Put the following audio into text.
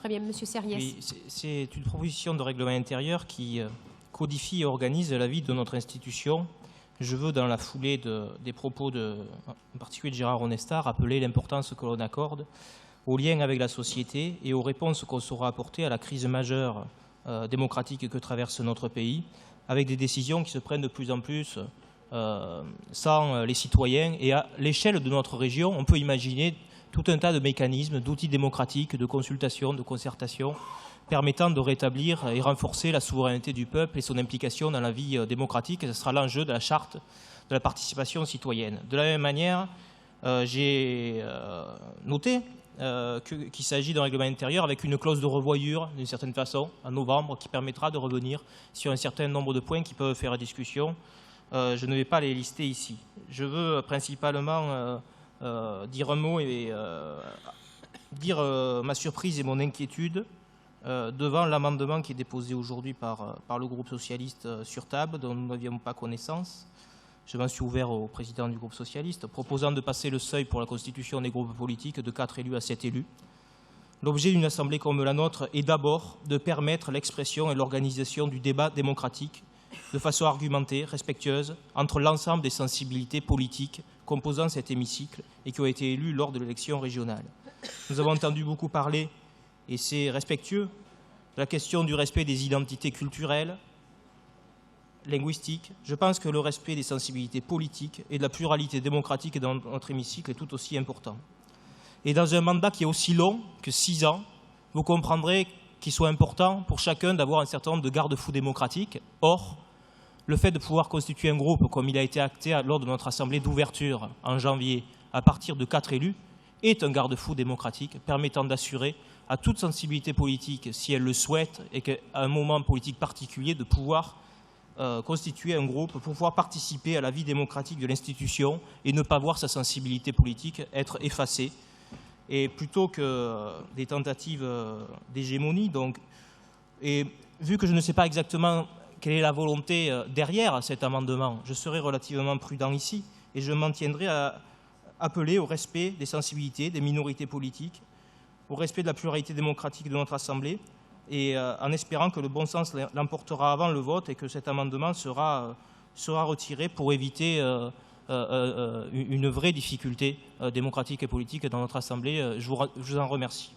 Très bien, Monsieur Serriès. Oui, c'est une proposition de règlement intérieur qui codifie et organise la vie de notre institution. Je veux, dans la foulée des propos en particulier de Gérard Onesta, rappeler l'importance que l'on accorde aux liens avec la société et aux réponses qu'on saura apporter à la crise majeure démocratique que traverse notre pays, avec des décisions qui se prennent de plus en plus sans les citoyens. Et à l'échelle de notre région, on peut imaginer tout un tas de mécanismes, d'outils démocratiques, de consultation, de concertation, permettant de rétablir et renforcer la souveraineté du peuple et son implication dans la vie démocratique. Et ce sera l'enjeu de la charte de la participation citoyenne. De la même manière, j'ai noté qu'il s'agit d'un règlement intérieur avec une clause de revoyure, d'une certaine façon, en novembre, qui permettra de revenir sur un certain nombre de points qui peuvent faire discussion. Je ne vais pas les lister ici. Je veux principalement dire un mot et dire ma surprise et mon inquiétude devant l'amendement qui est déposé aujourd'hui par le groupe socialiste sur table, dont nous n'avions pas connaissance. Je m'en suis ouvert au président du groupe socialiste, proposant de passer le seuil pour la constitution des groupes politiques de 4 élus à 7 élus. L'objet d'une assemblée comme la nôtre est d'abord de permettre l'expression et l'organisation du débat démocratique de façon argumentée, respectueuse, entre l'ensemble des sensibilités politiques composant cet hémicycle et qui ont été élus lors de l'élection régionale. Nous avons entendu beaucoup parler, et c'est respectueux, de la question du respect des identités culturelles, linguistiques. Je pense que le respect des sensibilités politiques et de la pluralité démocratique dans notre hémicycle est tout aussi important. Et dans un mandat qui est aussi long que 6 ans, vous comprendrez qu'il soit important pour chacun d'avoir un certain nombre de garde-fous démocratiques. Or, le fait de pouvoir constituer un groupe, comme il a été acté lors de notre assemblée d'ouverture en janvier, à partir de 4 élus, est un garde-fou démocratique permettant d'assurer à toute sensibilité politique, si elle le souhaite, et qu'à un moment politique particulier, de pouvoir constituer un groupe pour pouvoir participer à la vie démocratique de l'institution et ne pas voir sa sensibilité politique être effacée. Et plutôt que des tentatives d'hégémonie, et vu que je ne sais pas exactement quelle est la volonté derrière cet amendement, je serai relativement prudent ici et je m'en tiendrai à appeler au respect des sensibilités, des minorités politiques, au respect de la pluralité démocratique de notre Assemblée, et en espérant que le bon sens l'emportera avant le vote et que cet amendement sera retiré pour éviter une vraie difficulté démocratique et politique dans notre Assemblée. Je vous en remercie.